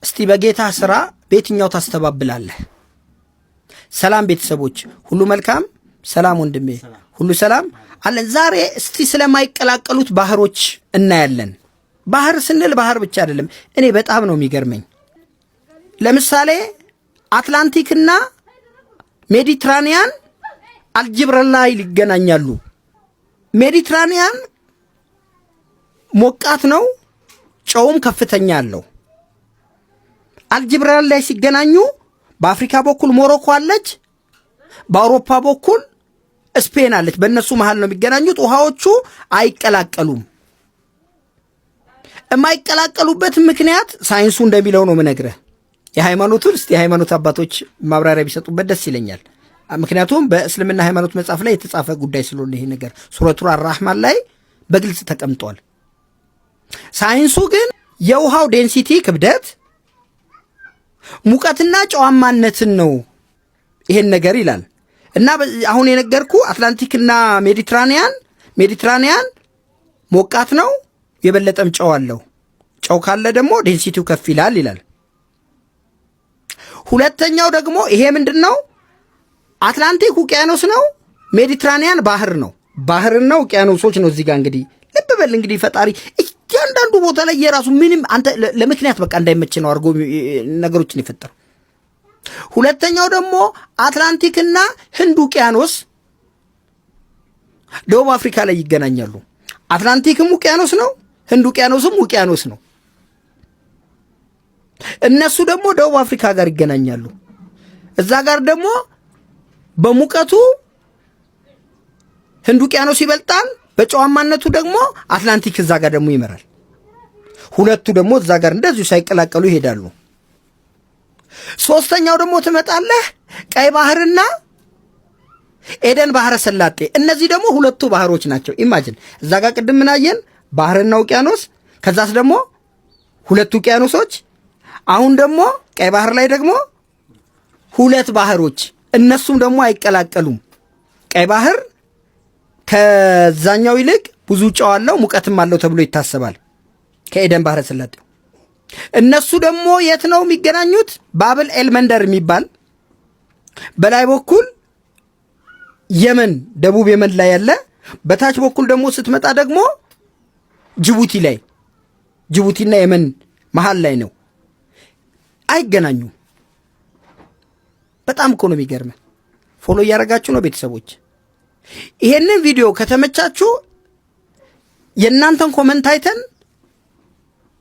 እስቲ በጌታ ሥራ በየትኛው ታስተባብላለህ? ሰላም ቤተሰቦች ሁሉ መልካም፣ ሰላም ወንድሜ ሁሉ ሰላም አለን። ዛሬ እስቲ ስለማይቀላቀሉት ባህሮች እናያለን። ባህር ስንል ባህር ብቻ አይደለም። እኔ በጣም ነው የሚገርመኝ። ለምሳሌ አትላንቲክና ሜዲትራኒያን አልጅብራ ላይ ይገናኛሉ። ሜዲትራኒያን ሞቃት ነው፣ ጨውም ከፍተኛ አለው። አልጅብራ ላይ ሲገናኙ በአፍሪካ በኩል ሞሮኮ አለች፣ በአውሮፓ በኩል ስፔን አለች። በእነሱ መሃል ነው የሚገናኙት። ውሃዎቹ አይቀላቀሉም። የማይቀላቀሉበት ምክንያት ሳይንሱ እንደሚለው ነው የምነግርህ። የሃይማኖቱን እስቲ የሃይማኖት አባቶች ማብራሪያ ቢሰጡበት ደስ ይለኛል። ምክንያቱም በእስልምና ሃይማኖት መጽሐፍ ላይ የተጻፈ ጉዳይ ስለሆነ ይሄ ነገር ሱረቱ አር-ራህማን ላይ በግልጽ ተቀምጧል። ሳይንሱ ግን የውሃው ዴንሲቲ ክብደት፣ ሙቀትና ጨዋማነትን ነው ይሄን ነገር ይላል። እና አሁን የነገርኩ አትላንቲክና ሜዲትራኒያን ሞቃት ነው፣ የበለጠም ጨው አለው። ጨው ካለ ደግሞ ዴንሲቲው ከፍ ይላል ይላል። ሁለተኛው ደግሞ ይሄ ምንድነው? አትላንቲክ ውቅያኖስ ነው፣ ሜዲትራኒያን ባህር ነው። ባህርና ውቅያኖሶች ነው። እዚህ ጋር እንግዲህ ልብ በል እንግዲህ ፈጣሪ እያንዳንዱ ቦታ ላይ የራሱ ምንም አንተ ለምክንያት በቃ እንዳይመች ነው አድርጎ ነገሮችን የፈጠረው። ሁለተኛው ደግሞ አትላንቲክና ህንድ ውቅያኖስ ደቡብ አፍሪካ ላይ ይገናኛሉ። አትላንቲክም ውቅያኖስ ነው፣ ህንድ ውቅያኖስም ውቅያኖስ ነው። እነሱ ደግሞ ደቡብ አፍሪካ ጋር ይገናኛሉ። እዛ ጋር ደግሞ በሙቀቱ ህንድ ውቅያኖስ ይበልጣል፣ በጨዋማነቱ ደግሞ አትላንቲክ እዛ ጋር ደግሞ ይመራል። ሁለቱ ደግሞ እዛ ጋር እንደዚሁ ሳይቀላቀሉ ይሄዳሉ። ሶስተኛው ደግሞ ትመጣለህ ቀይ ባህርና ኤደን ባህረ ሰላጤ። እነዚህ ደግሞ ሁለቱ ባህሮች ናቸው። ኢማጂን እዛ ጋር ቅድም ምናየን ባህርና ውቅያኖስ፣ ከዛስ ደግሞ ሁለቱ ውቅያኖሶች፣ አሁን ደግሞ ቀይ ባህር ላይ ደግሞ ሁለት ባህሮች፣ እነሱም ደግሞ አይቀላቀሉም። ቀይ ባህር ከዛኛው ይልቅ ብዙ ጨው አለው፣ ሙቀትም አለው ተብሎ ይታሰባል ከኤደን ባህረ ሰላጤው። እነሱ ደግሞ የት ነው የሚገናኙት? ባብል ኤልመንደር የሚባል በላይ በኩል የመን ደቡብ የመን ላይ ያለ፣ በታች በኩል ደግሞ ስትመጣ ደግሞ ጅቡቲ ላይ፣ ጅቡቲና የመን መሃል ላይ ነው። አይገናኙም። በጣም እኮ ነው የሚገርመው። ፎሎ እያደረጋችሁ ነው ቤተሰቦች? ይሄንን ቪዲዮ ከተመቻችሁ የእናንተን ኮመንት አይተን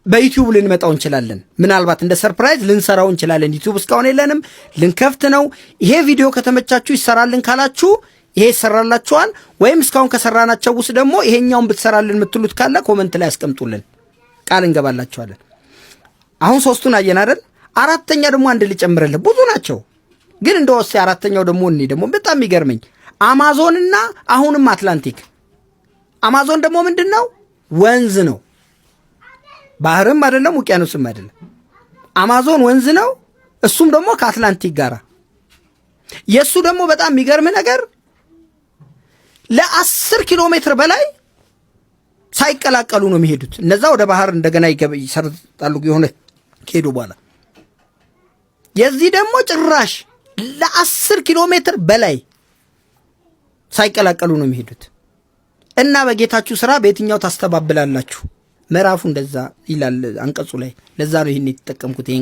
በዩቲዩብ ልንመጣው እንችላለን። ምናልባት እንደ ሰርፕራይዝ ልንሰራው እንችላለን። ዩቲዩብ እስካሁን የለንም፣ ልንከፍት ነው። ይሄ ቪዲዮ ከተመቻችሁ ይሰራልን ካላችሁ ይሄ ይሰራላችኋል። ወይም እስካሁን ከሰራናቸው ውስጥ ደግሞ ይሄኛውን ብትሰራልን የምትሉት ካለ ኮመንት ላይ አስቀምጡልን፣ ቃል እንገባላችኋለን። አሁን ሶስቱን አየን አይደል? አራተኛ ደግሞ አንድ ልጨምርልህ። ብዙ ናቸው ግን እንደወሰ አራተኛው ደግሞ እኔ ደግሞ በጣም የሚገርመኝ አማዞንና አሁንም አትላንቲክ። አማዞን ደግሞ ምንድነው? ወንዝ ነው። ባህርም አይደለም ውቅያኖስም አይደለም። አማዞን ወንዝ ነው። እሱም ደግሞ ከአትላንቲክ ጋር። የሱ ደግሞ በጣም የሚገርም ነገር ለ10 ኪሎ ሜትር በላይ ሳይቀላቀሉ ነው የሚሄዱት። እነዛ ወደ ባህር እንደገና ይሰርጣሉ የሆነ ከሄዱ በኋላ። የዚህ ደግሞ ጭራሽ ለ10 ኪሎ ሜትር በላይ ሳይቀላቀሉ ነው የሚሄዱት። እና በጌታችሁ ሥራ በየትኛው ታስተባብላላችሁ? ምዕራፉ እንደዛ ይላል አንቀጹ ላይ። ለዛ ነው ይሄን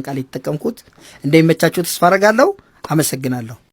ቃል የተጠቀምኩት። እንደሚመቻችሁ ተስፋ አደርጋለሁ። አመሰግናለሁ።